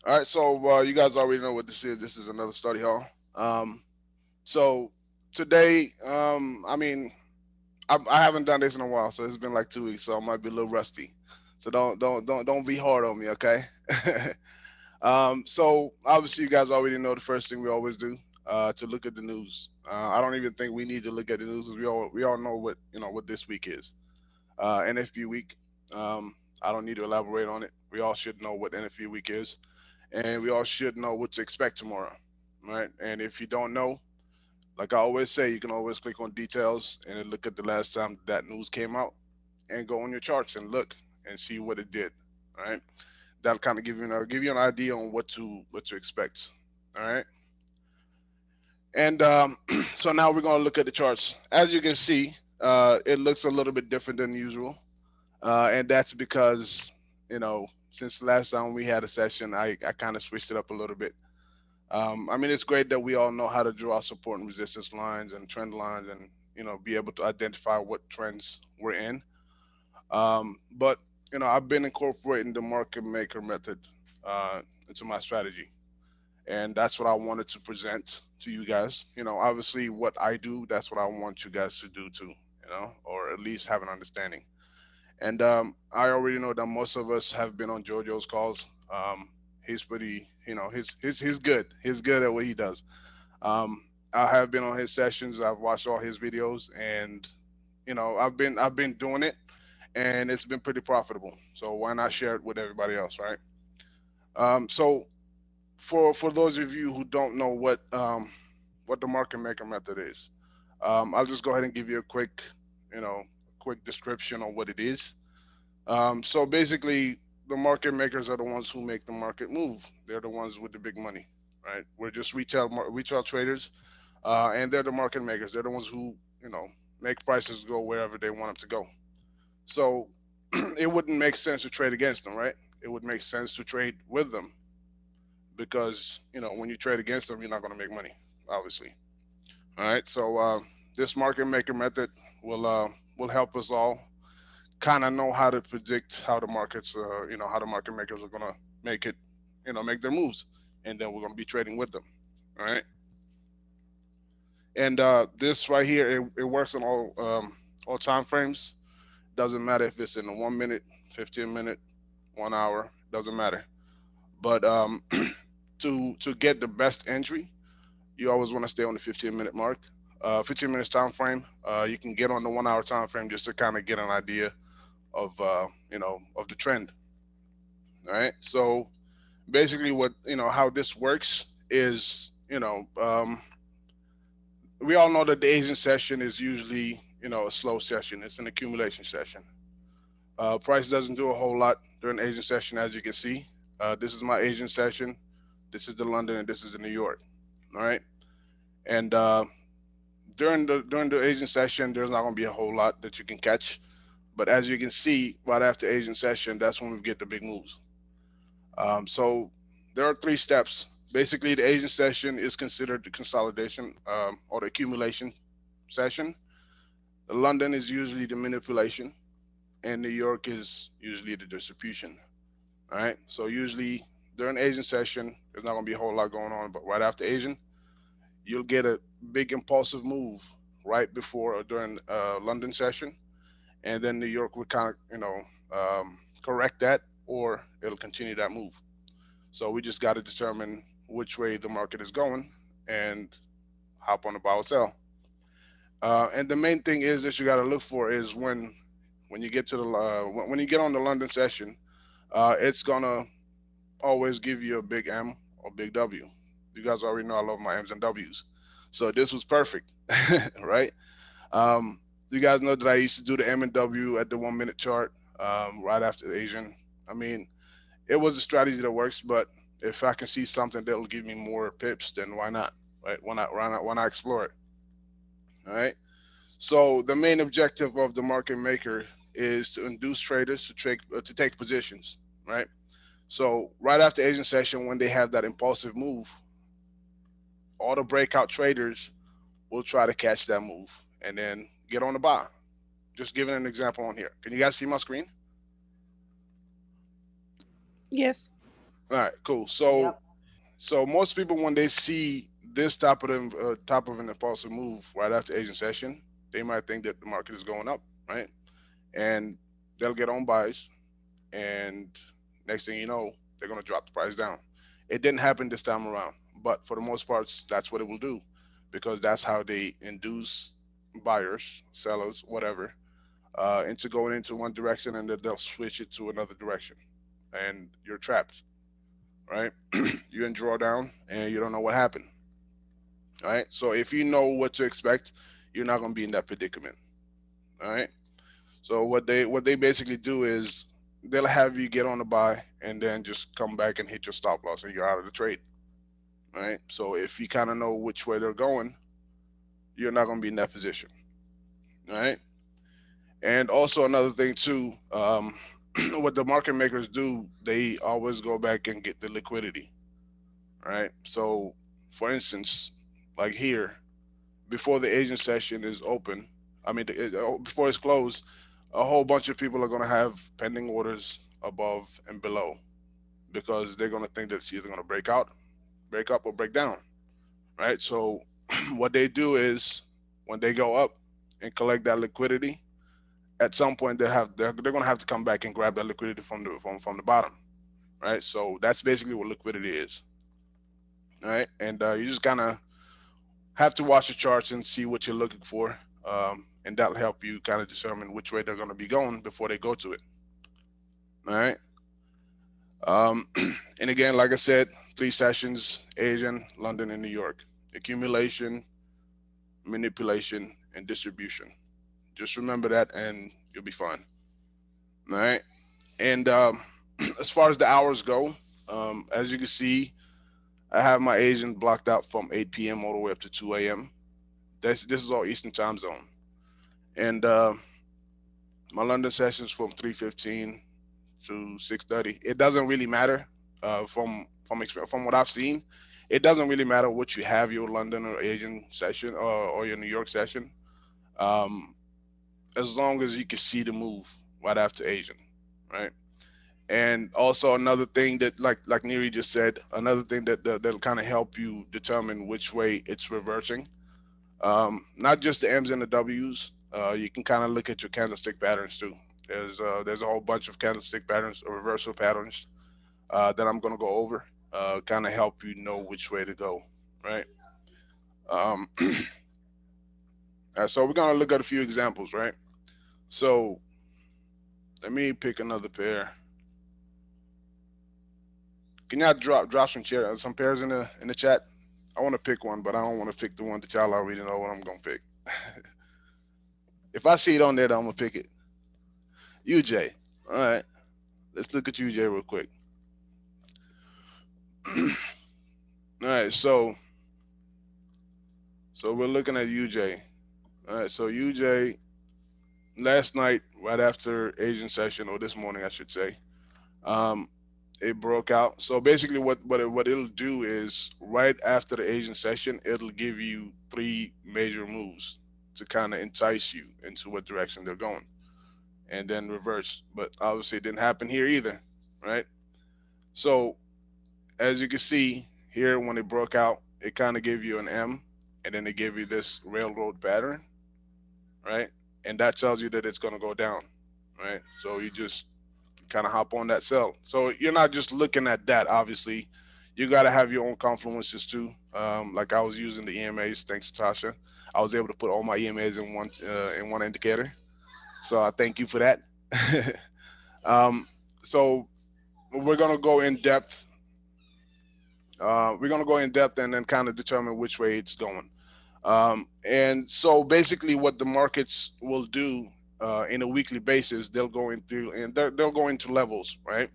All right, so you guys already know what this is. This is another study hall. So today, I haven't done this in a while, so it's been like 2 weeks, so I might be a little rusty. So don't be hard on me, okay? So obviously you guys already know the first thing we always do, to look at the news. I don't even think we need to look at the news, 'cause we all know what this week is. NFP week. I don't need to elaborate on it. We all should know what NFP week is, and we all should know what to expect tomorrow, right? And if you don't know, like I always say, you can always click on details and then look at the last time that news came out, and go on your charts and look and see what it did. All right, that'll kind of give you an idea on what to expect. All right, and so now we're gonna look at the charts. As you can see, it looks a little bit different than usual, and that's because since the last time we had a session, I kind of switched it up a little bit. I mean, it's great that we all know how to draw support and resistance lines and trend lines, and be able to identify what trends we're in. But I've been incorporating the market maker method into my strategy, and that's what I wanted to present to you guys. Obviously, what I do, that's what I want you guys to do too. Or at least have an understanding. And I already know that most of us have been on JoJo's calls. He's pretty, he's good. He's good at what he does. Um, I have been on his sessions. I've watched all his videos, and I've been doing it, and it's been pretty profitable. So why not share it with everybody else, right? So for those of you who don't know what the market maker method is, I'll just go ahead and give you a quick description on what it is. So basically, the market makers are the ones who make the market move. They're the ones with the big money, right? We're just retail traders, and they're the market makers. They're the ones who make prices go wherever they want them to go. So it wouldn't make sense to trade against them, right? It would make sense to trade with them, because when you trade against them, you're not going to make money, obviously. All right. So this market maker method will help us all kind of know how to predict how the how the market makers are gonna make it, make their moves, and then we're gonna be trading with them. All right, and this right here, it works on all time frames. Doesn't matter if it's in a 1 minute, 15 minute, 1 hour. Doesn't matter. But to get the best entry, you always want to stay on the 15-minute mark. 15 minutes time frame. You can get on the 1 hour time frame just to kind of get an idea of the trend. All right. So basically, what how this works is, we all know that the Asian session is usually a slow session. It's an accumulation session. Price doesn't do a whole lot during the Asian session, as you can see. This is my Asian session. This is the London, and this is the New York. All right. And during the Asian session, there's not going to be a whole lot that you can catch. But as you can see, right after Asian session, that's when we get the big moves. So there are 3 steps. Basically, the Asian session is considered the consolidation, or the accumulation session. The London is usually the manipulation, and New York is usually the distribution. All right. So usually during Asian session, there's not going to be a whole lot going on, but right after Asian, you'll get a big impulsive move right before or during London session, and then New York would kind of correct that, or it'll continue that move. So we just got to determine which way the market is going and hop on the buy or sell. And the main thing is that you got to look for is when you get to the when you get on the London session, it's gonna always give you a big M or big W. You guys already know I love my M's and W's, so this was perfect, right? Um, you guys know that I used to do the M and W at the 1 minute chart, right after the Asian. I mean, it was a strategy that works, but if I can see something that will give me more pips, then why not? Right? Why not explore it? All right. So the main objective of the market maker is to induce traders to take positions. Right. So right after Asian session, when they have that impulsive move, all the breakout traders will try to catch that move and then get on the buy. Just giving an example on here. Can you guys see my screen? Yes. All right, cool. Yep. So most people when they see this type of an impulsive move right after Asian session, they might think that the market is going up, right? And they'll get on buys, and next thing you know, they're gonna drop the price down. It didn't happen this time around, but for the most part, that's what it will do, because that's how they induce buyers, sellers, whatever, into going into one direction, and then they'll switch it to another direction, and you're trapped, right? You're in drawdown, and you don't know what happened, right? So if you know what to expect, you're not gonna be in that predicament, all right? So what they basically do is they'll have you get on the buy and then just come back and hit your stop loss and you're out of the trade, right? So if you kind of know which way they're going, you're not going to be in that position, right? And also another thing too, what the market makers do, they always go back and get the liquidity, right? So for instance, like here, before the Asian session is open, I mean, before it's closed, a whole bunch of people are going to have pending orders above and below because they're going to think that it's either going to break out, break up, or break down, right? So what they do is when they go up and collect that liquidity, at some point they're going to have to come back and grab that liquidity from the bottom, right? So that's basically what liquidity is, right? And you just kind of have to watch the charts and see what you're looking for, and that'll help you kind of determine which way they're going to be going before they go to it. All right. Um, and again, like I said, 3 sessions: Asian, London, and New York. Accumulation, manipulation, and distribution. Just remember that, and you'll be fine. All right. And as far as the hours go, as you can see, I have my Asian blocked out from 8 p.m. all the way up to 2 a.m. This is all Eastern time zone. And my London sessions from 3:15 to 6:30. It doesn't really matter. From what I've seen, it doesn't really matter what you have your London or Asian session or your New York session, um, as long as you can see the move right after Asian, right? And also another thing that like Neri just said, another thing that'll kind of help you determine which way it's reversing. Not just the M's and the W's. You can kind of look at your candlestick patterns too. There's a whole bunch of candlestick patterns or reversal patterns that I'm gonna go over. Kind of help you know which way to go, right? Um, so we're gonna look at a few examples, right? So let me pick another pair. Can y'all drop some pairs in the chat? I want to pick one, but I don't want to pick the one that y'all already know what I'm gonna pick. If I see it on there, then I'm gonna pick it. UJ. All right, let's look at UJ real quick. All right, so we're looking at UJ. All right, so UJ last night, right after Asian session, or this morning, I should say, um, it broke out. So basically, what it'll do is right after the Asian session, it'll give you three major moves to kind of entice you into what direction they're going, and then reverse. But obviously, it didn't happen here either, right? So as you can see here, when it broke out, it kind of gave you an M, and then it gave you this railroad pattern, right? And that tells you that it's going to go down, right? So you just kind of hop on that sell. So you're not just looking at that, obviously. You got to have your own confluences too. Like I was using the EMAs, thanks to Tasha. I was able to put all my EMAs in one indicator. So I thank you for that. um, so we're gonna go in depth. We're gonna go in depth and then kind of determine which way it's going. And so basically, what the markets will do in a weekly basis, they'll go into and they'll go into levels, right?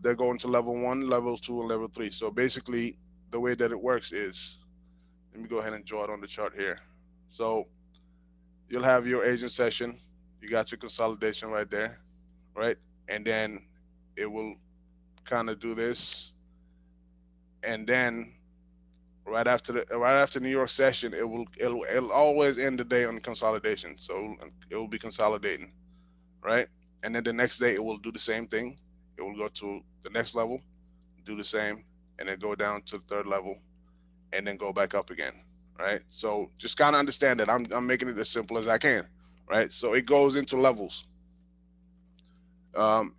They're going to level one, level two, and level three. So basically, the way that it works is, let me go ahead and draw it on the chart here. So you'll have your agent session, you got your consolidation right there, right? And then it will kind of do this, and then right after New York session, it'll always end the day on consolidation. So it will be consolidating, right? And then the next day it will do the same thing. It will go to the next level, do the same, and then go down to the third level, and then go back up again, right? So just kind of understand that I'm making it as simple as I can, right? So it goes into levels,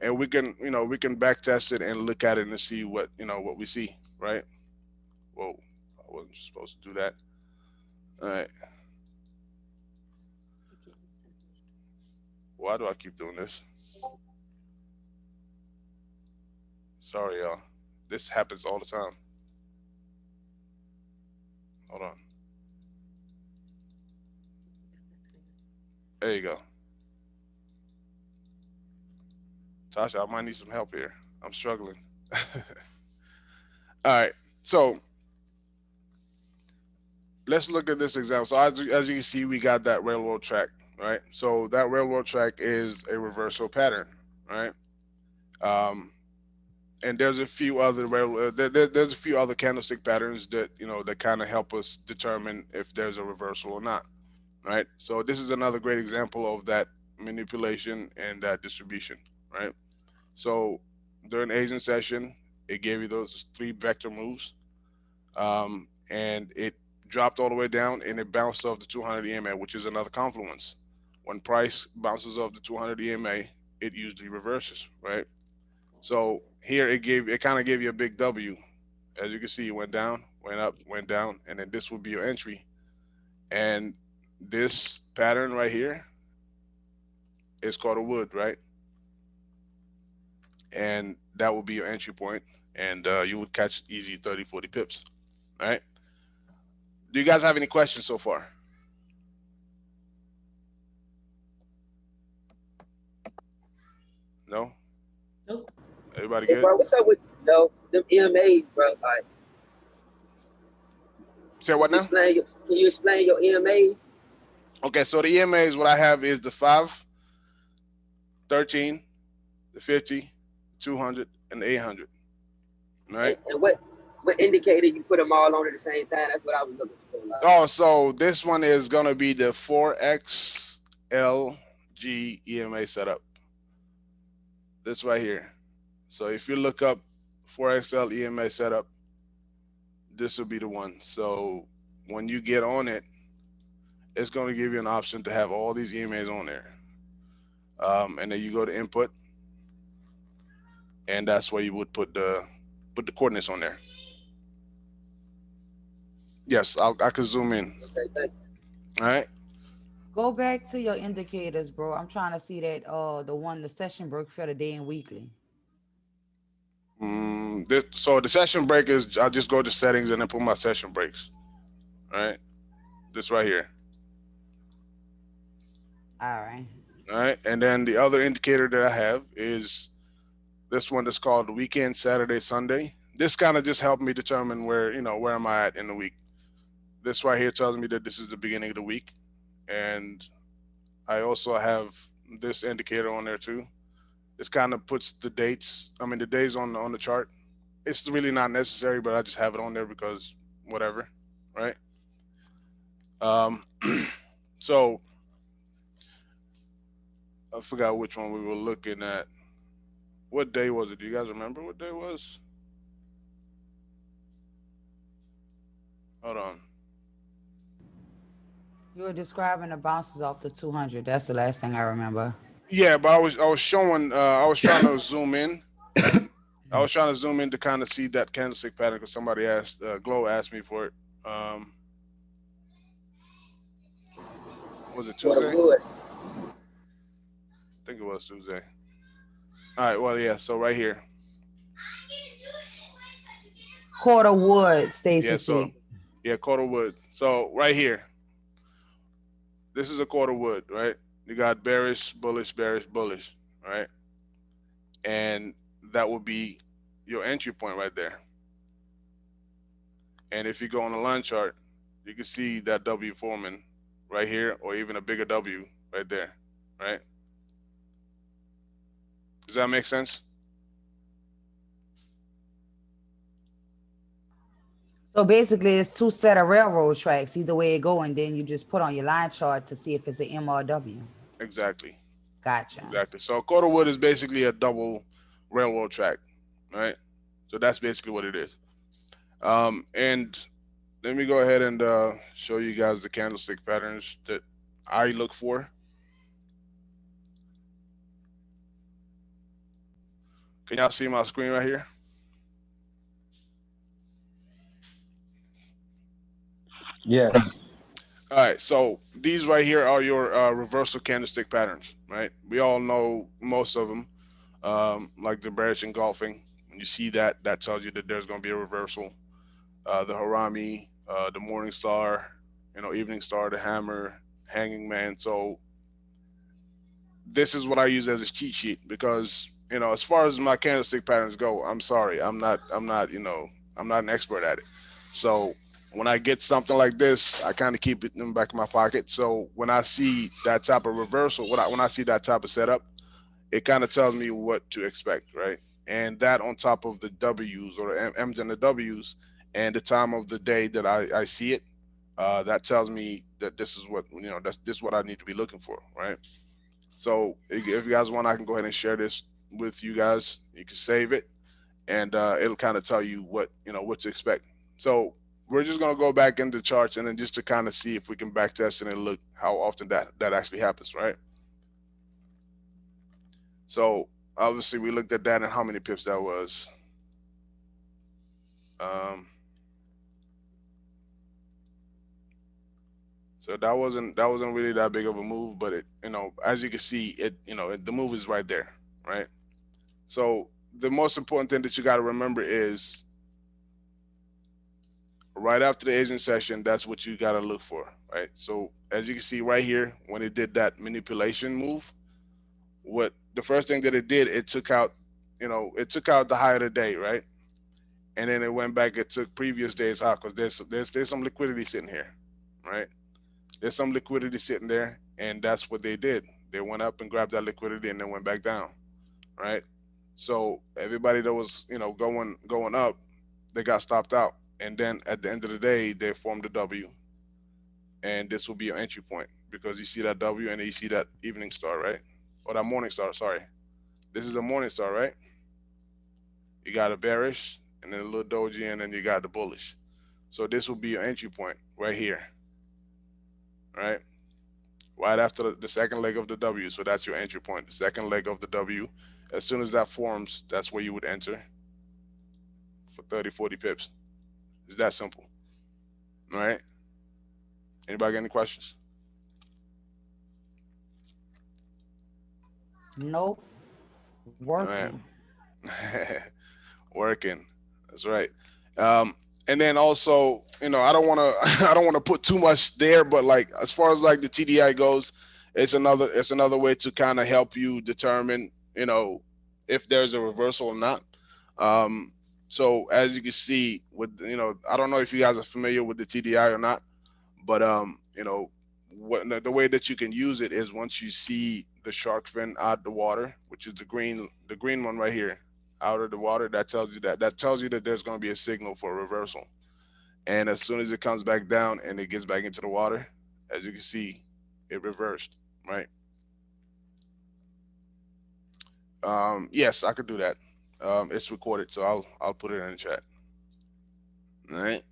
and we can we can back test it and look at it and see what what we see, right? Whoa, I wasn't supposed to do that. All right, why do I keep doing this? Sorry, y'all. This happens all the time. Hold on. There you go, Tasha. I might need some help here. I'm struggling. All right, so let's look at this example. So as you can see, we got that railroad track, right? So that railroad track is a reversal pattern, right? Um, and there's a few other there's a few other candlestick patterns that that kind of help us determine if there's a reversal or not, right? So this is another great example of that manipulation and that distribution, right? So during Asian session, it gave you those three vector moves, and it dropped all the way down and it bounced off the 200 EMA, which is another confluence. When price bounces off the 200 EMA, it usually reverses, right? So here it kind of gave you a big W. As you can see, it went down, went up, went down, and then this would be your entry. And this pattern right here is called a wood, right? And that would be your entry point, and you would catch easy 30, 40 pips, all right? Do you guys have any questions so far? No? Nope. Everybody Hey, good? bro, what's up with them EMAs, bro? Like, Say what now? can you explain your EMAs? Okay, so the EMAs, what I have is the 5, 13, the 50, 200, and the 800. All right. And what indicator you put them all on at the same time? That's what I was looking for. Like, Oh, so this one is going to be the Forex LG EMA setup. This right here. So if you look up 4XL EMA setup, this will be the one. So when you get on it, it's going to give you an option to have all these EMAs on there. And then you go to input, and that's where you would put the coordinates on there. Yes, I could zoom in. okay, thank you. All right. Go back to your indicators, bro. I'm trying to see that the session break for the day and weekly. So the session break is I just go to settings and then put my session breaks. All right. This right here. All right. All right. And then the other indicator that I have is this one that's called weekend, Saturday, Sunday. This kind of just helped me determine where am I at in the week. This right here tells me that this is the beginning of the week. And I also have this indicator on there too. This kind of puts the dates, I mean, the days on the chart. It's really not necessary, but I just have it on there because whatever, right? Um, so I forgot which one we were looking at. What day was it? Do you guys remember what day it was? Hold on. You were describing the bounces off the 200. That's the last thing I remember. Yeah, but I was showing. I was trying to zoom in. I was trying to zoom in to kind of see that candlestick pattern because somebody asked, Glow asked me for it. Um, was it For the Tuesday? wood. I think it was Tuesday. All right. Well, yeah. So right here. Quarter wood, Stacy Yeah. So C. yeah, quarter wood. So right here, this is a quarter wood, right? You got bearish, bullish, bearish, bullish, right? And that would be your entry point right there. And if you go on the line chart, you can see that W forming right here, or even a bigger W right there, right? Does that make sense? So basically, it's two set of railroad tracks. Either way it go, and then you just put on your line chart to see if it's an M or a W. Exactly. Gotcha. Exactly. So a quarter wood is basically a double railroad track, right? So that's basically what it is. And let me go ahead and show you guys the candlestick patterns that I look for. Can y'all see my screen right here? Yeah. All right, so these right here are your reversal candlestick patterns, right? We all know most of them, like the bearish engulfing. When you see that, that tells you that there's going to be a reversal. The Harami, the Morning Star, Evening Star, the Hammer, Hanging Man. So this is what I use as a cheat sheet because as far as my candlestick patterns go, I'm sorry, I'm not an expert at it. So when I get something like this, I kind of keep it in the back of my pocket. So when I see that type of reversal, when I see that type of setup, it kind of tells me what to expect, right? And that on top of the W's or the M's and the W's and the time of the day that I see it, that tells me that this is what this is what I need to be looking for, right? So if you guys want, I can go ahead and share this with you guys. You can save it, and it'll kind of tell you what to expect. So we're just gonna go back into charts and then just to kind of see if we can back test it and look how often that actually happens, right? So obviously we looked at that and how many pips that was. Um, so that wasn't really that big of a move, but it as you can see the move is right there, right? So the most important thing that you got to remember is right after the Asian session, that's what you got to look for, right? So as you can see right here, when it did that manipulation move, what the first thing that it did, it took out the high of the day, right? And then it went back, it took previous days out because there's some liquidity sitting here, right? There's some liquidity sitting there, and that's what they did. They went up and grabbed that liquidity and then went back down, right? So everybody that was going up, they got stopped out, and then at the end of the day, they formed a W, and this will be your entry point because you see that W and then you see that evening star, right? Or that morning star. Sorry, this is a morning star, right? You got a bearish, and then a little doji, and then you got the bullish. So this will be your entry point right here, right? Right after the second leg of the W. So that's your entry point. The second leg of the W. As soon as that forms, that's where you would enter for 30, 40 pips. It's that simple. All right. Anybody got any questions? Nope. All right. Working. Working. That's right. Um, and then also, I don't want to, I don't want to put too much there, but like as far as like the TDI goes, it's another way to kind of help you determine, if there's a reversal or not. Um, so as you can see, I don't know if you guys are familiar with the TDI or not, but what the way that you can use it is once you see the shark fin out the water, which is the green one right here, out of the water, that tells you that there's going to be a signal for a reversal. And as soon as it comes back down and it gets back into the water, as you can see, it reversed, right? Yes, I could do that. It's recorded, so I'll put it in the chat. All right.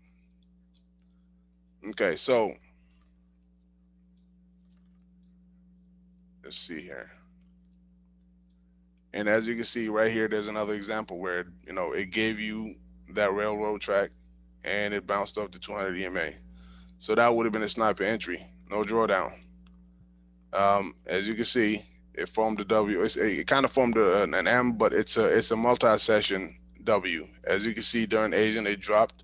Okay, so let's see here. And as you can see right here, there's another example where it gave you that railroad track and it bounced up to 200 EMA. So that would have been a sniper entry, no drawdown. As you can see, it formed a W. It kind of formed an M, but it's a multi-session W. As you can see during Asian, it dropped,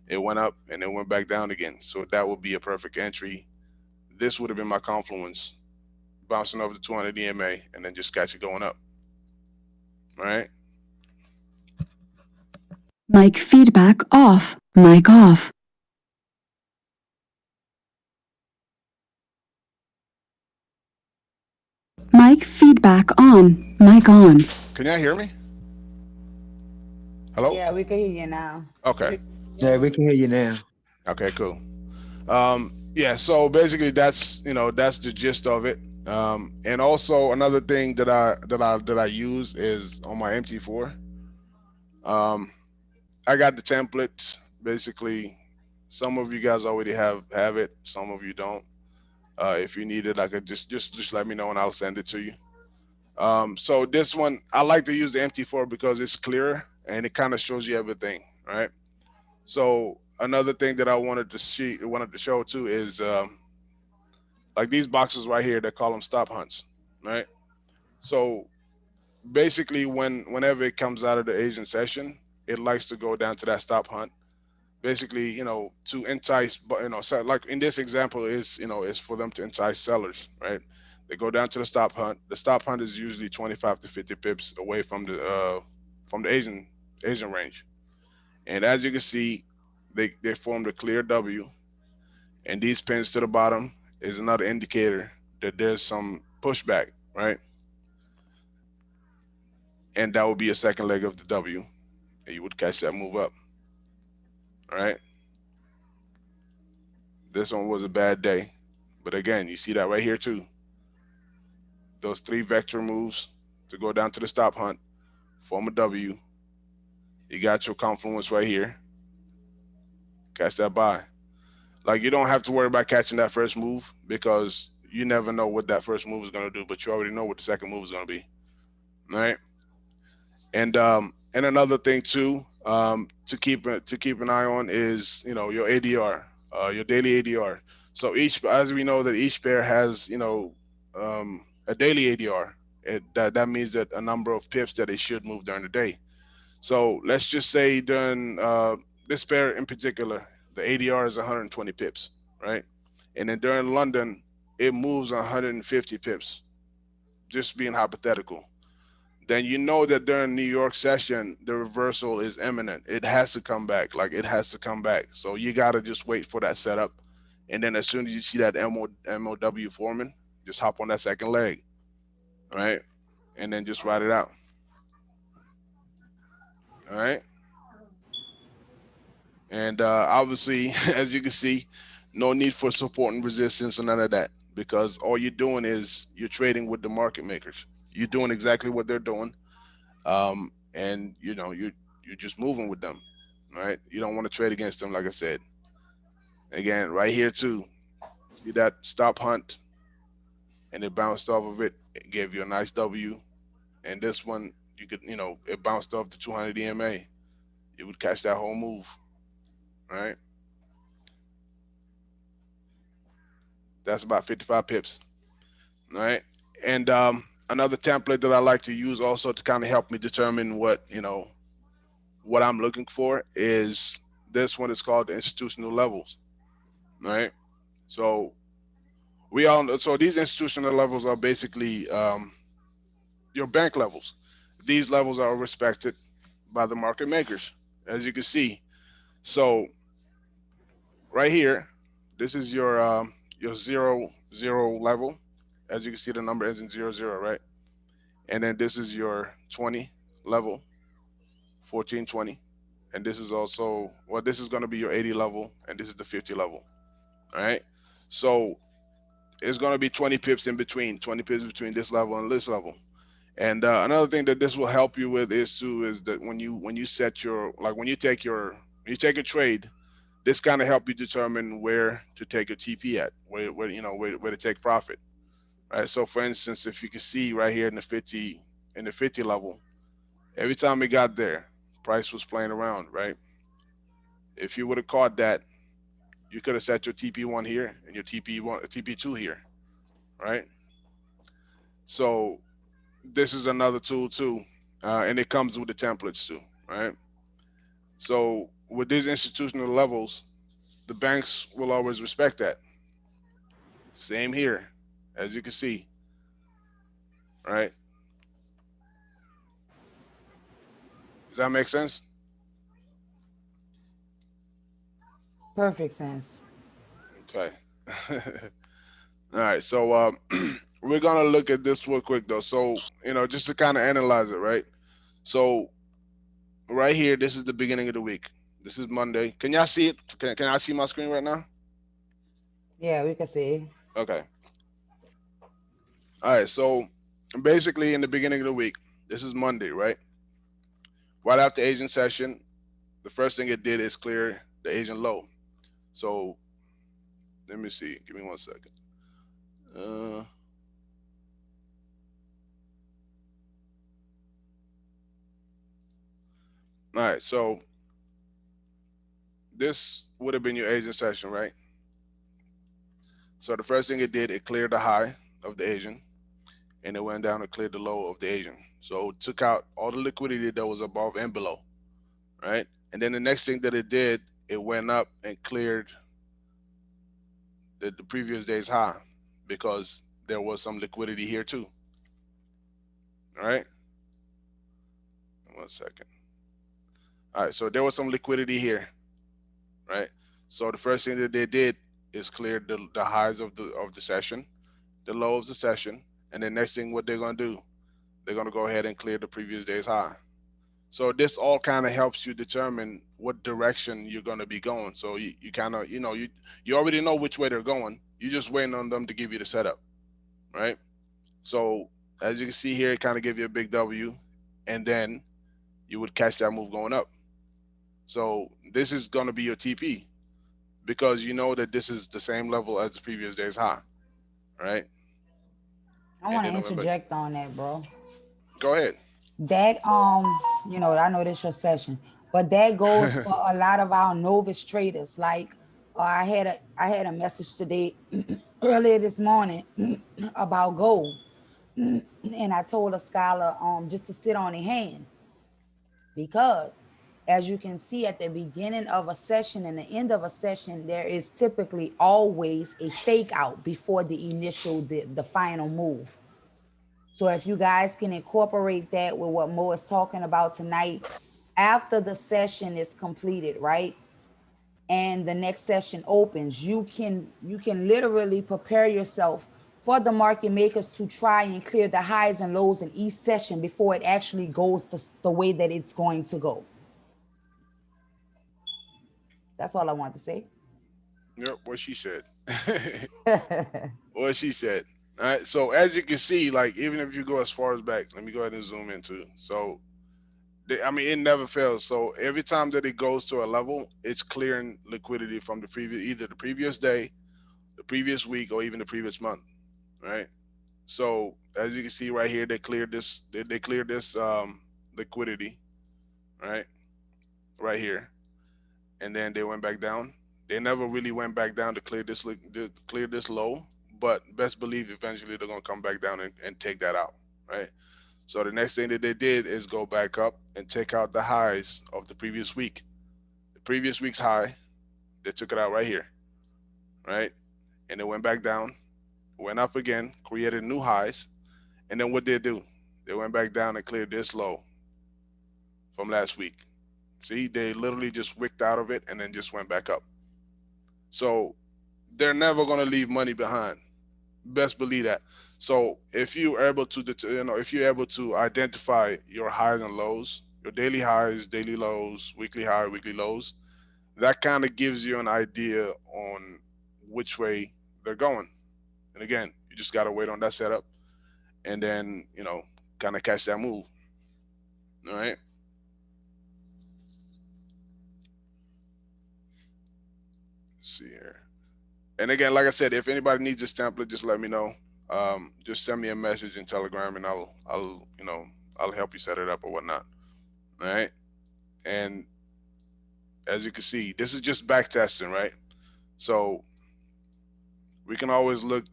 it went up, and it went back down again. So that would be a perfect entry. This would have been my confluence, bouncing over the 200 EMA, and then just catch it going up. All right. Mic feedback off. Mic off. Mic feedback on. Mic on. Can y'all hear me? Hello? Yeah, we can hear you now. Okay. Yeah, we can hear you now. Okay, cool. Yeah, so basically that's the gist of it. And also another thing that I use is on my MT4. I got the template. Basically, some of you guys already have it. Some of you don't. If you need it, I could just let me know and I'll send it to you. So this one, I like to use the MT4 because it's clearer and it kind of shows you everything, right? So another thing that I wanted to show too is like these boxes right here. They call them stop hunts, right? So basically, whenever it comes out of the Asian session, it likes to go down to that stop hunt. Basically, to entice, but like in this example, is for them to entice sellers, right? They go down to the stop hunt. The stop hunt is usually 25 to 50 pips away from the Asian range. And as you can see, they formed a clear W, and these pins to the bottom is another indicator that there's some pushback, right? And that would be a second leg of the W, and you would catch that move up, all right? This one was a bad day, but again, you see that right here too. Those three vector moves to go down to the stop hunt, form a W. You got your confluence right here. Catch that buy. Like you don't have to worry about catching that first move because you never know what that first move is going to do, but you already know what the second move is going to be. All right. And another thing too, to keep an eye on is your ADR, your daily ADR. So each, as we know that each pair has a daily ADR. That means that a number of pips that it should move during the day. So let's just say during this pair in particular, the ADR is 120 pips, right? And then during London, it moves 150 pips, just being hypothetical. Then you know that during New York session, the reversal is imminent. It has to come back. Like it has to come back. So you gotta just wait for that setup. And then as soon as you see that MOW forming, just hop on that second leg, right? And then just ride it out. All right. And obviously, as you can see, no need for support and resistance or none of that because all you're doing is you're trading with the market makers. You're doing exactly what they're doing, and you're just moving with them, right? You don't want to trade against them, like I said. Again, right here too, see that stop hunt, and it bounced off of it. It gave you a nice W, and this one it bounced off the 200 EMA. It would catch that whole move, right? That's about 55 pips. All right. And another template that I like to use also to kind of help me determine what I'm looking for is this one is called the institutional levels. All right. So so these institutional levels are basically your bank levels. These levels are respected by the market makers, as you can see. So right here, this is your 0 0 level. As you can see, the number ends in 0 0, right? And then this is your 20 level, 1420. And this is also, well, this is going to be your 80 level, and this is the 50 level. All right. So it's going to be 20 pips in between, 20 pips between this level and this level. And another thing that this will help you with is that when you set your, like when you take a trade, this kind of help you determine where to take your TP at, where to take profit. Right. So for instance, if you can see right here in the 50 level, every time we got there, price was playing around, right? If you would have caught that, you could have set your TP1 here and your TP2 here, right? So this is another tool too, and it comes with the templates too, right? So with these institutional levels, the banks will always respect that. Same here, as you can see, right? Does that make sense? Perfect sense. Okay. All right. So we're gonna look at this real quick though. So just to kind of analyze it, right? So right here, this is the beginning of the week. This is Monday. Can y'all see it? Can I see my screen right now? Yeah, we can see. Okay. All right. So basically, in the beginning of the week, this is Monday, right? Right after Asian session, the first thing it did is clear the Asian low. So let me see. Give me 1 second. Uh, all right. So this would have been your Asian session, right? So the first thing it did, it cleared the high of the Asian, and it went down and cleared the low of the Asian. So it took out all the liquidity that was above and below, right? And then the next thing that it did, it went up and cleared the previous day's high because there was some liquidity here too, all right? 1 second. All right, so there was some liquidity here, right? So the first thing that they did is clear the highs of the session, the low of the session, and the next thing what they're gonna do, they're gonna go ahead and clear the previous day's high. So this all kind of helps you determine what direction you're gonna be going. So you kind of you already know which way they're going. You're just waiting on them to give you the setup, right? So as you can see here, it kind of give you a big W, and then you would catch that move going up. So this is gonna be your TP because you know that this is the same level as the previous day's high, right? I And want to then remember, interject on that, bro. go ahead. That I know this your session, but that goes for a lot of our novice traders. Like, I had a message today earlier this morning about gold, and I told a scholar just to sit on their hands because, as you can see, at the beginning of a session and the end of a session, there is typically always a fake out before the final move. So if you guys can incorporate that with what Mo is talking about tonight, after the session is completed, right? And the next session opens, you can literally prepare yourself for the market makers to try and clear the highs and lows in each session before it actually goes the way that it's going to go. That's all I want to say. Yep, what she said. What she said. All right. So as you can see, like even if you go as far as back, let me go ahead and zoom into. So I mean, it never fails. So every time that it goes to a level, it's clearing liquidity from the previous, either the previous day, the previous week, or even the previous month, right? So as you can see right here, they cleared this. They cleared this liquidity, right, right here, and then they went back down. They never really went back down to clear this to clear this low, but best believe eventually they're gonna come back down and take that out, right? So the next thing that they did is go back up and take out the highs of the previous week. The previous week's high, they took it out right here, right? And it went back down, went up again, created new highs, and then what did they do? They went back down and cleared this low from last week. See, they literally just wicked out of it and then just went back up. So they're never gonna leave money behind. Best believe that. So if you're able to, if you're able to identify your highs and lows, your daily highs, daily lows, weekly high, weekly lows, that kind of gives you an idea on which way they're going. And again, you just gotta wait on that setup, and then kind of catch that move. All right. Let's see here. And again, like I said, if anybody needs this template, just let me know. Just send me a message in Telegram, and I'll help you set it up or whatnot. All right. And as you can see, this is just back testing, right? So we can always look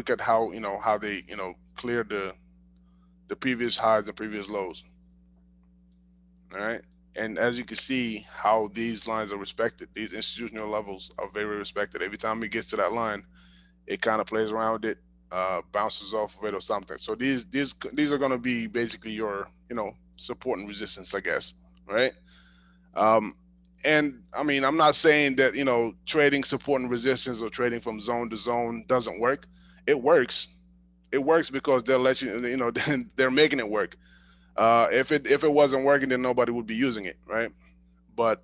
at how how they cleared the previous highs and previous lows. All right. And as you can see, how these lines are respected, these institutional levels are very respected. Every time it gets to that line, it kind of plays around it, bounces off of it or something. So these are going to be basically your support and resistance, I guess, right? Um, and I mean, I'm not saying that trading support and resistance or trading from zone to zone doesn't work. It works. It works because they'll let they're making it work. If it wasn't working, then nobody would be using it, right? But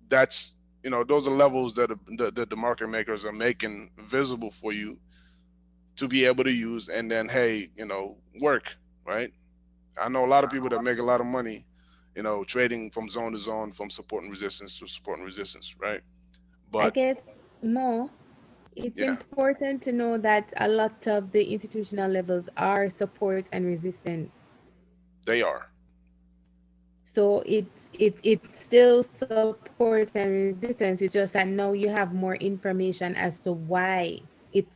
that's those are levels that the market makers are making visible for you to be able to use, and then hey, work, right? I know a lot of people that make a lot of money, trading from zone to zone, from support and resistance to support and resistance, right? I But get more. It's yeah, important to know that a lot of the institutional levels are support and resistance. they are. So it's still support and resistance. It's just that now you have more information as to why it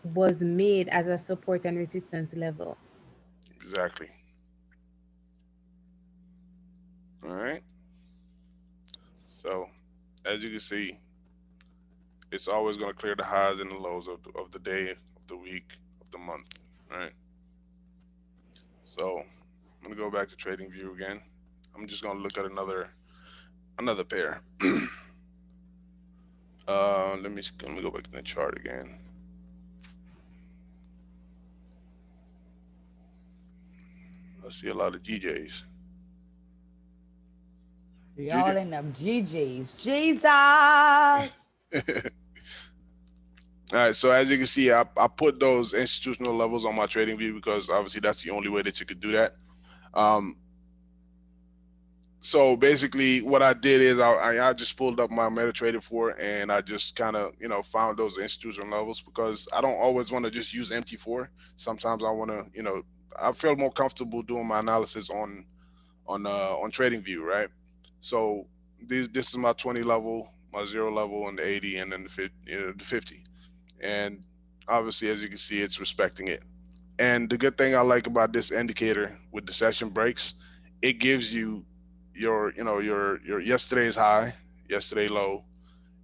was made as a support and resistance level. Exactly. All right. So as you can see, it's always going to clear the highs and the lows of the day, of the week, of the month. All right. So I'm going to go back to trading view again. I'm just going to look at another pair. Let me go back to the chart again. I see a lot of GJs. We GJ. all in them GJs. Jesus. All right, so as you can see, I put those institutional levels on my trading view because obviously that's the only way that you could do that. Um, so basically, what I did is I just pulled up my MetaTrader 4 and I just kind of found those institutional levels because I don't always want to just use MT4. Sometimes I want to I feel more comfortable doing my analysis on TradingView, right? So this is my 20 level, my 0 level, and the 80, and then the 50. And obviously, as you can see, it's respecting it. And the good thing I like about this indicator with the session breaks, it gives you your yesterday's high, yesterday low,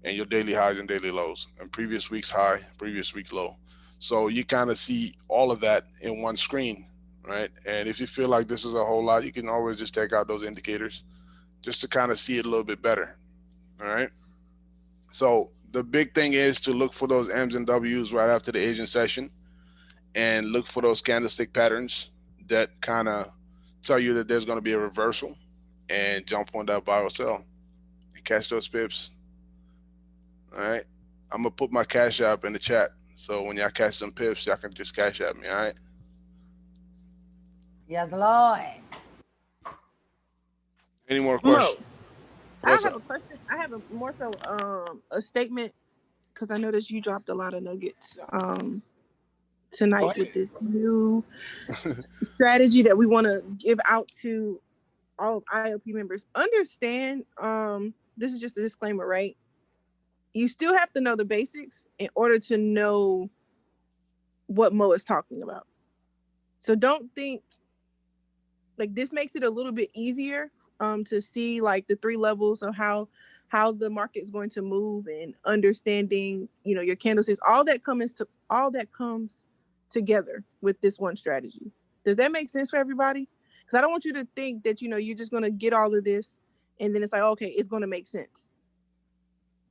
and your daily highs and daily lows, and previous week's high, previous week low. So you kind of see all of that in one screen, right? And if you feel like this is a whole lot, you can always just take out those indicators just to kind of see it a little bit better. All right. So the big thing is to look for those M's and W's right after the Asian session and look for those candlestick patterns that kind of tell you that there's going to be a reversal and jump on that buy or sell and catch those pips. All right. I'm going to put my cash app in the chat. So when y'all catch them pips, y'all can just cash at me. All right. Yes, Lord. Any more Mo, questions? I What's have up? a question. I have a more so a statement because I noticed you dropped a lot of nuggets Go tonight with this new strategy that we want to give out to all of IOP members. Understand, this is just a disclaimer, right? You still have to know the basics in order to know what Mo is talking about. So don't think like this makes it a little bit easier to see like the three levels of how the market is going to move and understanding your candlesticks, all that comes together with this one strategy. Does that make sense for everybody? Because I don't want you to think that you're just going to get all of this and then it's like, okay, it's going to make sense.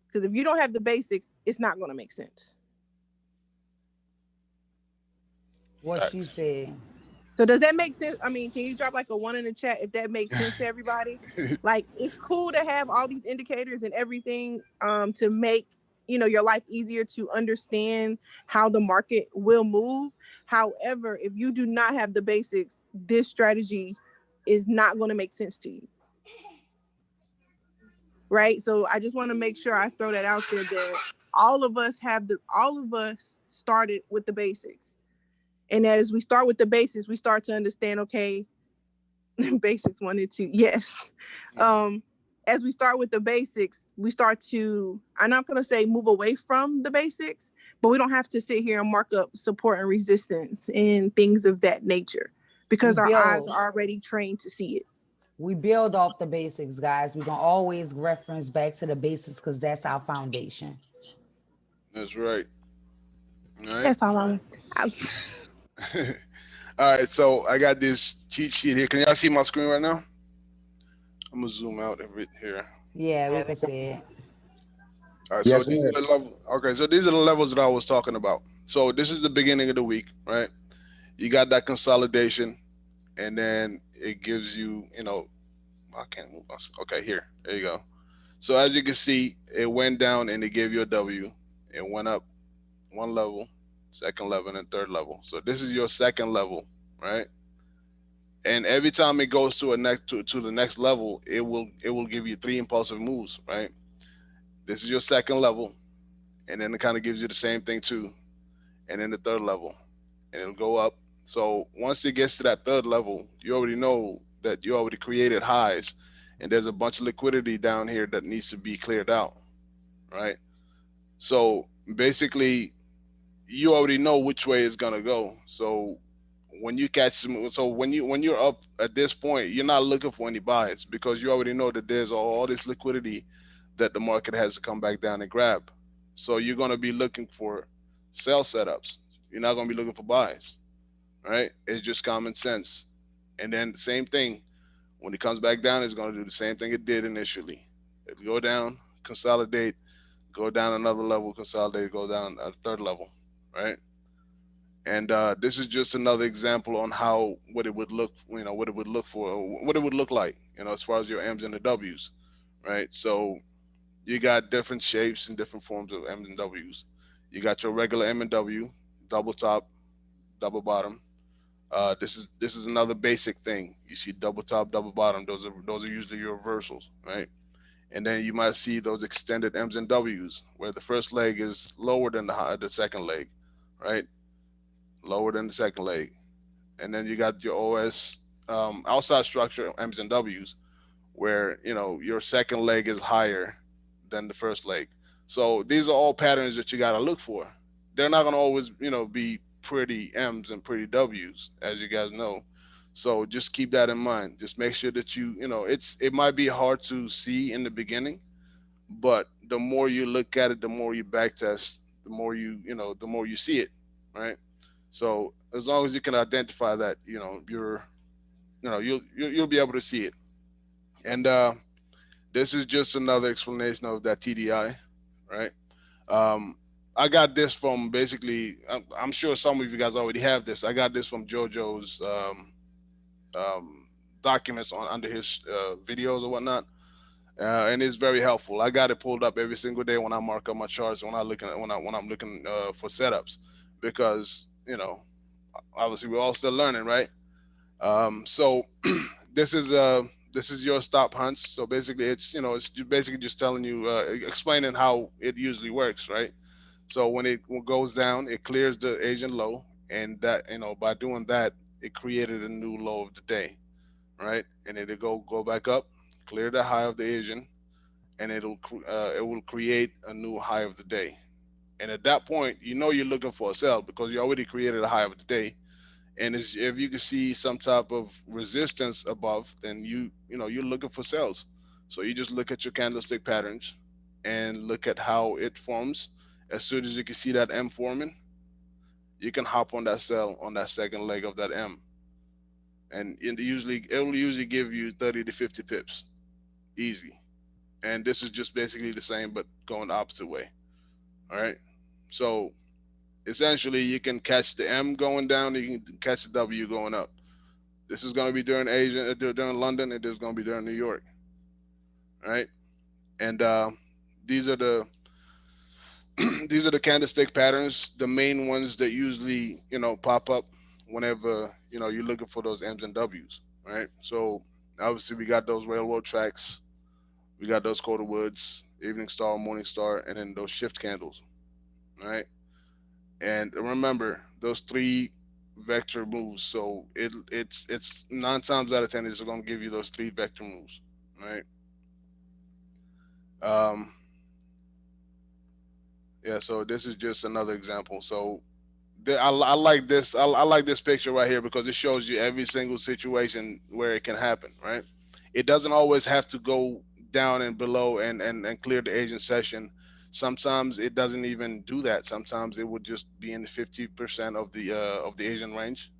Because if you don't have the basics, it's not going to make sense. What she Facts. said. So does that make sense? I mean, can you drop like a one in the chat if that makes sense to everybody? Like it's cool to have all these indicators and everything to make your life easier to understand how the market will move. However, if you do not have the basics, this strategy is not going to make sense to you. Right? So I just want to make sure I throw that out there that all of us started with the basics. And as we start with the basics, we start to understand, okay, basics 1 and 2, yes. As we start with the basics, we start to, I'm not going to say move away from the basics, but we don't have to sit here and mark up support and resistance and things of that nature We because our eyes build. are already trained to see it. We build off the basics, guys. We're gonna always reference back to the basics because that's our foundation. That's right. All right. That's all All right. So I got this cheat sheet here. Can y'all see my screen right now? I'm gonna zoom out a bit here. Yeah, we could see it. All right, so Yes, these sir. are the level. Okay, so these are the levels that I was talking about. So this is the beginning of the week, right? You got that consolidation, and then it gives you, I can't move my. Okay, here, there you go. So as you can see, it went down and it gave you a W. It went up one level, second level, and third level. So this is your second level, right? And every time it goes to a next to the next level, it will give you three impulsive moves, right? This is your second level, and then it kind of gives you the same thing too, and then the third level, and it'll go up. So once it gets to that third level, you already know that you already created highs, and there's a bunch of liquidity down here that needs to be cleared out, right? So basically, you already know which way it's gonna go. So when you catch them, so when you're up at this point, you're not looking for any buys because you already know that there's all this liquidity that the market has to come back down and grab. So you're gonna be looking for sell setups. You're not gonna be looking for buys, right? It's just common sense. And then the same thing when it comes back down, it's gonna do the same thing it did initially. It'll go down, consolidate, go down another level, consolidate, go down a third level, right? And this is just another example on how what it would look, what it would look for, what it would look like, as far as your M's and the W's, right? So you got different shapes and different forms of M's and W's. You got your regular M and W, double top, double bottom. This is another basic thing. You see double top, double bottom. Those are usually your reversals, right? And then you might see those extended M's and W's where the first leg is lower than the second leg, right? Lower than the second leg. And then you got your OS outside structure M's and W's where your second leg is higher than the first leg. So these are all patterns that you got to look for. They're not going to always be pretty M's and pretty W's, as you guys know. So just keep that in mind. Just make sure that it might be hard to see in the beginning, but the more you look at it, the more you backtest, the more you see it, right? So as long as you can identify that, you'll be able to see it. And this is just another explanation of that TDI, right? Um, I got this from basically. I'm sure some of you guys already have this. I got this from JoJo's um, documents on under his videos or whatnot, and it's very helpful. I got it pulled up every single day when I mark up my charts when I looking at when I'm looking for setups, because obviously we're all still learning, right? So this is this is your stop hunch. So basically, it's basically just telling you, explaining how it usually works, right? So when it goes down, it clears the Asian low, and that by doing that, it created a new low of the day, right? And it'll go back up, clear the high of the Asian, and it will create a new high of the day. And at that point, you're looking for a sell because you already created a high of the day, and if you can see some type of resistance above, then you're looking for sales. So you just look at your candlestick patterns and look at how it forms. As soon as you can see that M forming, you can hop on that sell on that second leg of that M, and it will usually give you 30 to 50 pips, easy. And this is just basically the same but going the opposite way. All right. So essentially, you can catch the M going down, you can catch the W going up. This is going to be during Asia, during London, and this is going to be during New York, right? And these are the these are the candlestick patterns, the main ones that usually pop up whenever you're looking for those M's and W's, right? So obviously we got those railroad tracks, we got those quarter woods, evening star, morning star, and then those shift candles, right? And remember those three vector moves. So it's 9 times out of 10 it's going to give you those three vector moves, right? Um, yeah. So this is just another example. So I like this. I like this picture right here because it shows you every single situation where it can happen, right? It doesn't always have to go down and below and clear the Asian session. Sometimes it doesn't even do that. Sometimes it would just be in the 50% of the Asian range,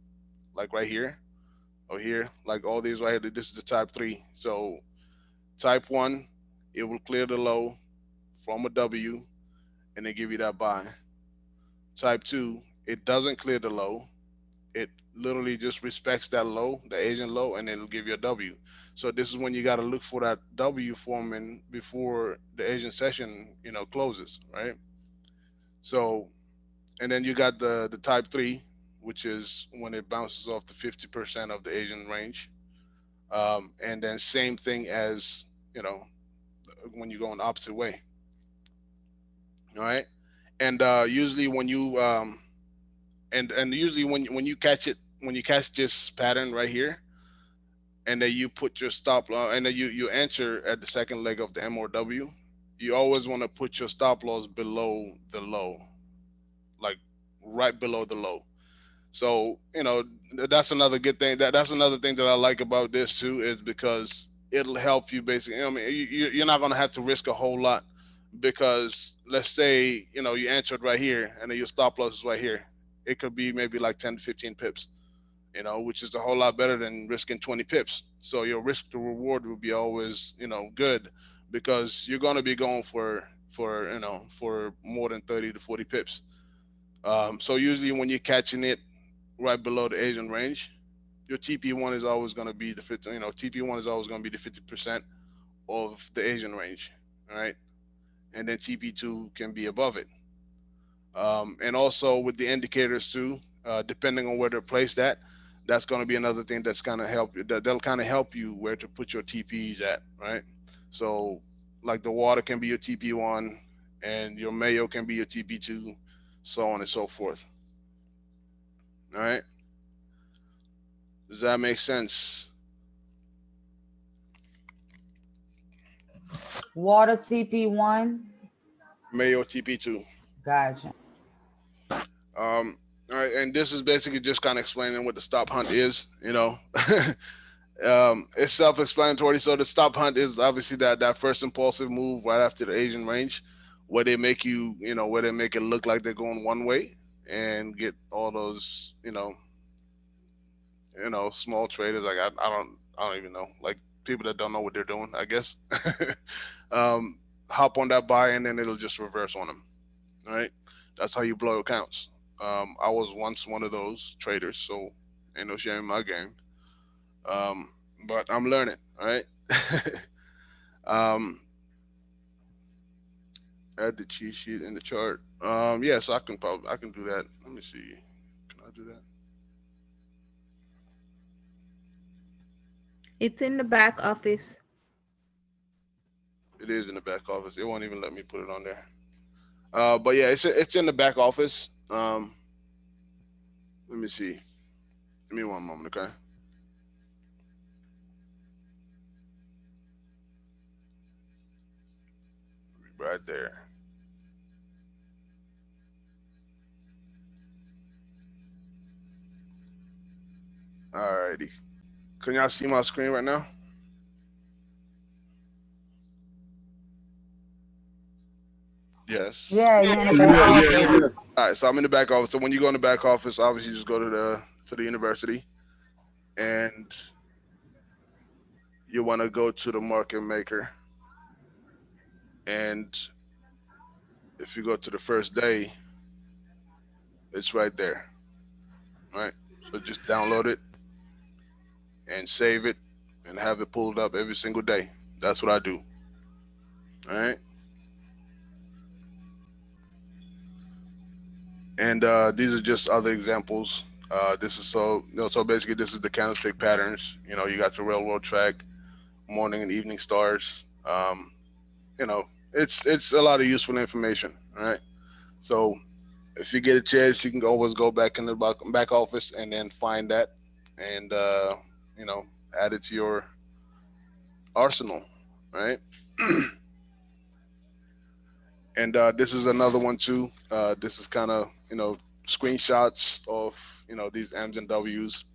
like right here or here, like all these right here. This is the type three. So type one, it will clear the low from a W and then give you that buy. Type two, it doesn't clear the low. It literally just respects that low, the Asian low, and it'll give you a W. So this is when you got to look for that W forming before the Asian session, closes, right? So, and then you got the type three. which is when it bounces off the 50% of the Asian range. And then same thing as, you know, when you go in the opposite way. All right. And usually when you and usually when you catch it, when you catch this pattern right here, and then you put your stop loss, and then you enter at the second leg of the M or W, you always want to put your stop loss below the low, like right below the low. So that's another good thing. That's another thing that I like about this too, is because it'll help you basically. I mean, you're not gonna have to risk a whole lot, because let's say you entered right here and then your stop loss is right here. It could be maybe like 10 to 15 pips, which is a whole lot better than risking 20 pips. So your risk to reward will be always good, because you're gonna be going for more than 30 to 40 pips. So usually when you're catching it right below the Asian range, your TP1 is always going to be the 50. TP1 is always going to be the 50% of the Asian range, right? And then TP2 can be above it. And also with the indicators too, depending on where they're placed at, that's going to be another thing that's going to help. That'll kind of help you where to put your TPs at, right? So like the water can be your TP1, and your mayo can be your TP2, so on and so forth. All right. Does that make sense? Water TP1. Mayo TP2. Gotcha. All right, and this is basically just kind of explaining what the stop hunt is. It's self-explanatory. So the stop hunt is obviously that first impulsive move right after the Asian range, where they make where they make it look like they're going one way, and get all those small traders, like I don't even know, like people that don't know what they're doing, I guess. um, Hop on that buy, and then it'll just reverse on them. All right, that's how you blow accounts. I was once one of those traders, so ain't no shame in my game. Um, but I'm learning. All right. um, Add the cheat sheet in the chart. Yes, I can do that. Let me see. Can I do that? It's in the back office. It is in the back office. It won't even let me put it on there. But yeah, it's in the back office. Let me see. Give me one moment, okay? Right there. Alrighty. Can y'all see my screen right now? Yes. Yeah, you're in the back Yeah, office. yeah. All right, so I'm in the back office. So when you go in the back office, obviously you just go to the university, and you want to go to the market maker. And if you go to the first day, it's right there. Right. So just download it and save it, and have it pulled up every single day. That's what I do. All right. And these are just other examples. This is so basically this is the candlestick patterns. You got your railroad track, morning and evening stars. It's a lot of useful information. All right. So if you get a chance, you can always go back in the back office and then find that, and you know add it to your arsenal. Right. And this is another one too. This is kind of screenshots of these M's and W's.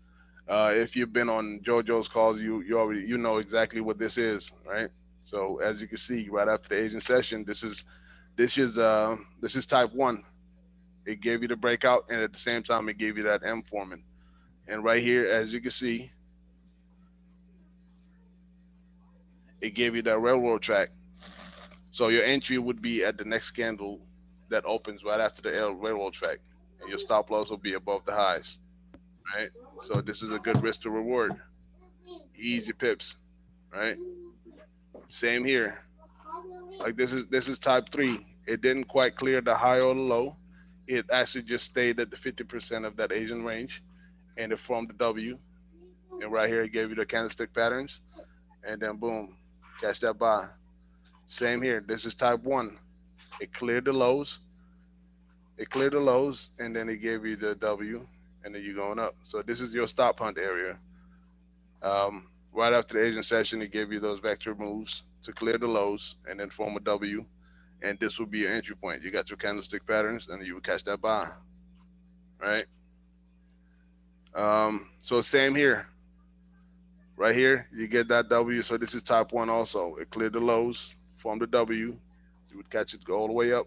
If you've been on JoJo's calls, you already know exactly what this is, right? So as you can see, right after the Asian session, this is type one. It gave you the breakout, and at the same time, it gave you that M forming. And right here, as you can see, it gave you that railroad track. So your entry would be at the next candle that opens right after the railroad track, and your stop loss will be above the highs, right? So this is a good risk to reward, easy pips, right? Same here. Like this is type three. It didn't quite clear the high or the low. it actually just stayed at the 50% of that Asian range, and it formed the W. And right here, it gave you the candlestick patterns, and then boom, catch that buy. Same here. This is type one. It cleared the lows. It cleared the lows, and then it gave you the W, and then you're going up. So this is your stop hunt area. Right after the Asian session, it gave you those vector moves to clear the lows and then form a W, and this will be your entry point. You got your candlestick patterns, and you will catch that buy, right? So same here. Right here, you get that W. So this is type one also. It cleared the lows, formed a W. You would catch it go all the way up,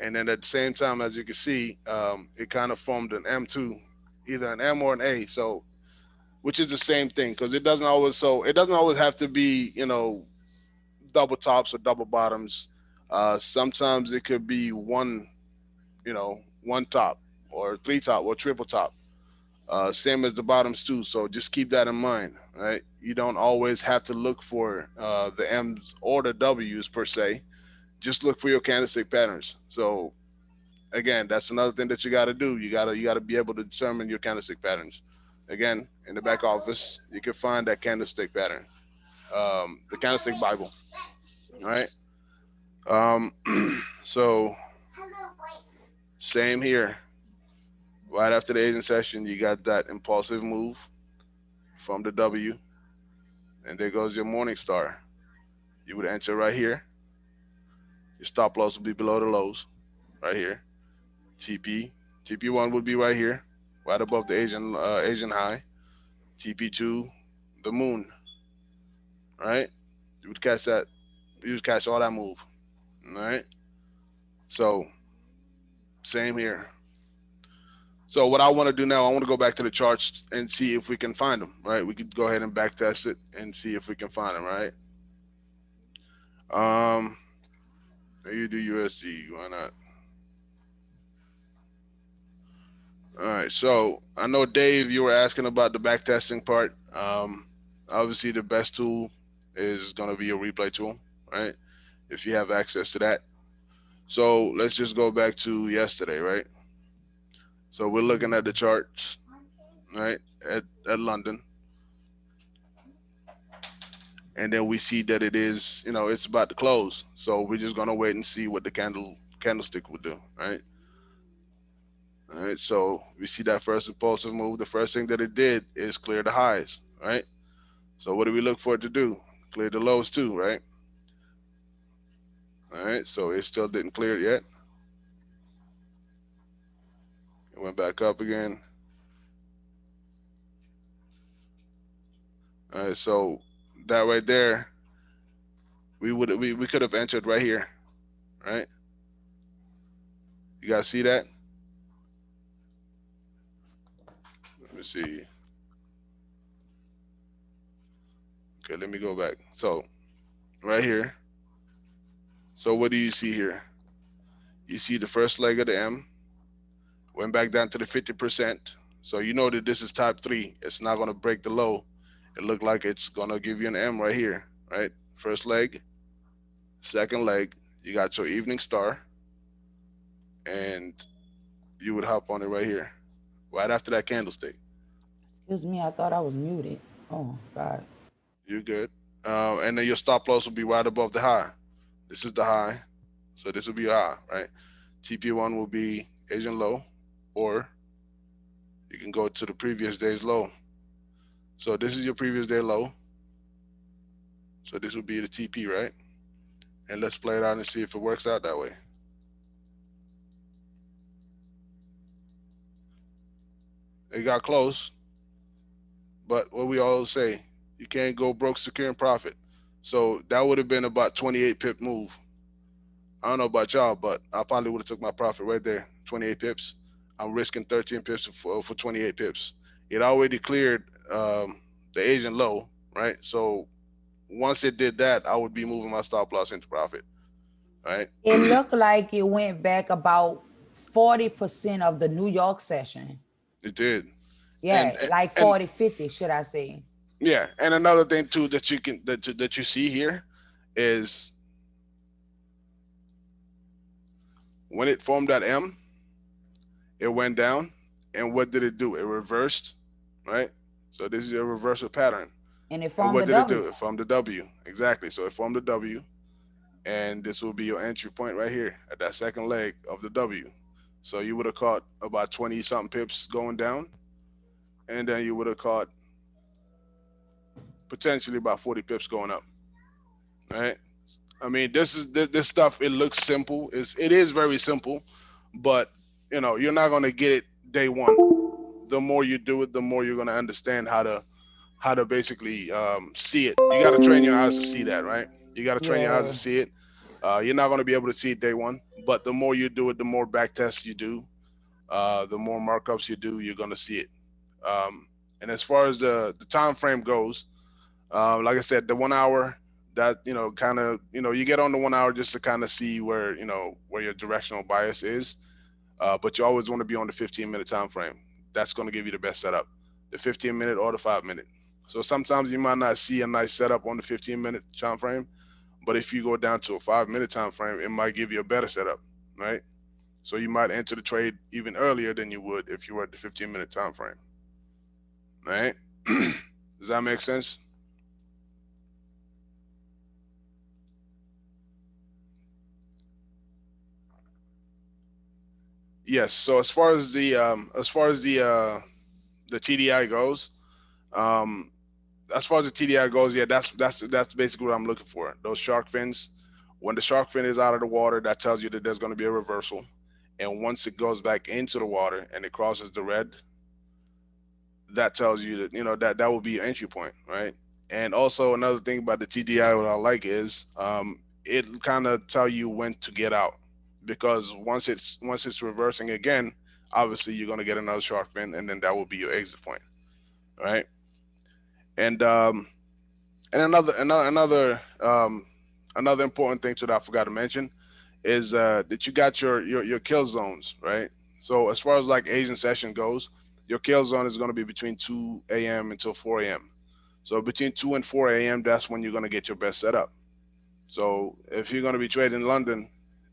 and then at the same time, as you can see, it kind of formed an M2, either an M or an A. So which is the same thing because it doesn't always have to be double tops or double bottoms. Sometimes it could be one top or three top or triple top. Same as the bottoms too. So just keep that in mind, right? You don't always have to look for the M's or the W's per se. Just look for your candlestick patterns. So again, that's another thing that you got to do. You got to be able to determine your candlestick patterns. Again, in the back office, you can find that candlestick pattern, the candlestick Bible. All right. Um, so same here. Right after the Asian session, you got that impulsive move from the W, and there goes your morning star. You would enter right here. Your stop loss will be below the lows, right here. TP, TP1 would be right here, right above the Asian high. TP2, the moon, right? You would catch that. You would catch all that move, all right? So same here. So what I want to do now, I want to go back to the charts and see if we can find them, right? We could go ahead and back test it and see if we can find them, right? Um, you do USG, why not? All right, so I know Dave, you were asking about the back testing part. Obviously the best tool is going to be your replay tool, right? If you have access to that. So let's just go back to yesterday, right? So we're looking at the charts, right, at London, and then we see that it is, it's about to close. So we're just gonna wait and see what the candlestick will do, right? All right. So we see that first impulsive move. The first thing that it did is clear the highs, right? So what do we look for it to do? Clear the lows too, right? All right. So it still didn't clear it yet. It went back up again. All right. So that right there, we could have entered right here, right? You guys see that? Let me see. Okay, let me go back. So right here. So what do you see here? You see the first leg of the M went back down to the 50%. So you know that this is type three. It's not gonna break the low. It looked like it's gonna give you an M right here, right? First leg, second leg. You got your evening star, and you would hop on it right here, right after that candlestick. Excuse me, I thought I was muted. Oh God. You're good. And then your stop loss will be right above the high. This is the high, so this will be a high, right? TP1 will be Asian low, or you can go to the previous day's low. So this is your previous day low. So this will be the TP, right? And let's play it out and see if it works out that way. It got close, but what we always say, you can't go broke securing profit. So that would have been about 28 pip move. I don't know about y'all, but I probably would have took my profit right there, 28 pips. I'm risking 13 pips for 28 pips. It already cleared the Asian low, right? So once it did that, I would be moving my stop loss into profit, right? It looked like it went back about 40% of the New York session. It did. Yeah, and like and 40, 50, should I say. yeah, and another thing too that you see here is when it formed that M, it went down, and what did it do? It reversed, right? So this is a reversal pattern. And it And formed what the did it W. do? It formed the W. Exactly. So it formed the W, and this will be your entry point right here at that second leg of the W. So you would have caught about 20 something pips going down, and then you would have caught potentially about 40 pips going up, right? I mean, this stuff. It looks simple. It is very simple, but you're not gonna get it day one. The more you do it, the more you're gonna understand how to basically see it. You got to train your eyes to see that, right? You got to train your eyes to Yeah. see it. You're not gonna be able to see it day one, but the more you do it, the more back tests you do, the more markups you do, you're gonna see it. And as far as the time frame goes, like I said, the 1 hour, that kind of you get on the 1 hour just to kind of see where your directional bias is. But you always want to be on the 15-minute time frame. That's going to give you the best setup, the 15-minute or the 5 minute. So sometimes you might not see a nice setup on the 15-minute time frame, but if you go down to a 5 minute time frame, it might give you a better setup, right? So you might enter the trade even earlier than you would if you were at the 15-minute time frame, right? Does that make sense? Yes. So as far as the TDI goes, um, as far as the TDI goes, yeah, that's basically what I'm looking for. Those shark fins. When the shark fin is out of the water, that tells you that there's going to be a reversal. And once it goes back into the water and it crosses the red, that tells you that that will be your entry point, right? And also another thing about the TDI, what I like is it kind of tell you when to get out, because once it's reversing again, obviously you're gonna get another shark fin, and then that will be your exit point, right? And another important thing that I forgot to mention is that you got your kill zones, right? So as far as like Asian session goes, your kill zone is going to be between 2 a.m. until 4 a.m. So between 2 and 4 a.m., that's when you're going to get your best setup. So if you're going to be trading in London,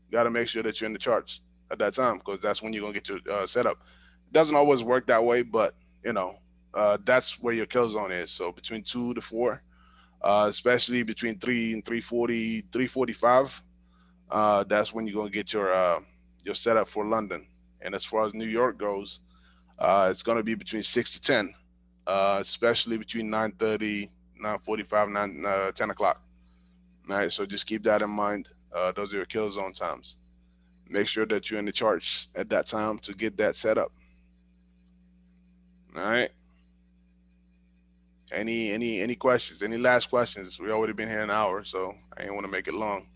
you got to make sure that you're in the charts at that time, because that's when you're going to get your setup. It doesn't always work that way, but you know that's where your kill zone is. So between 2 to 4, especially between 3 and 3:40, 3:45, that's when you're gonna get your setup for London. And as far as New York goes, it's gonna be between 6 to 10, especially between 9:30, 9:45, 10 o'clock. All right, so just keep that in mind. Those are your kill zone times. Make sure that you're in the charts at that time to get that set up. All right. Any questions? Any last questions? We already been here an hour, so I ain't want to make it long.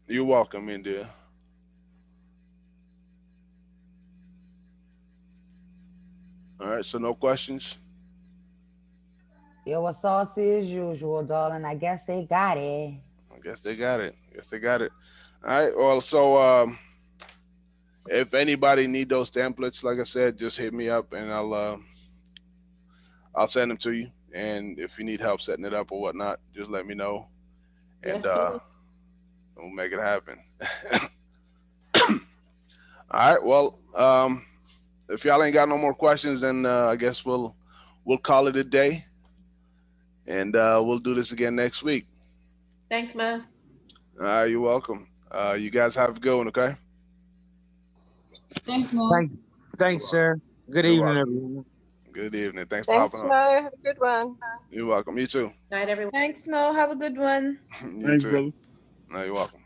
You're welcome, India. All right, so no questions. It was saucy as usual, darling. I guess they got it. I guess they got it. I guess they got it. All right. Well, so if anybody need those templates, like I said, just hit me up and I'll send them to you. And if you need help setting it up or whatnot, just let me know, and Yes, please. we'll make it happen. All right. Well, if y'all ain't got no more questions, then I guess we'll call it a day, and we'll do this again next week. Thanks, man. All right. You're welcome. You guys have a good one. Okay. Thanks, Mo. Thanks, thanks, sir. Good You're evening, welcome. everyone. Good evening. Thanks for hopping Thanks, on. Mo. Have a good one. You're welcome. You too. Night, everyone. Thanks, Mo. Have a good one. You Thanks, too. brother. No, you're welcome.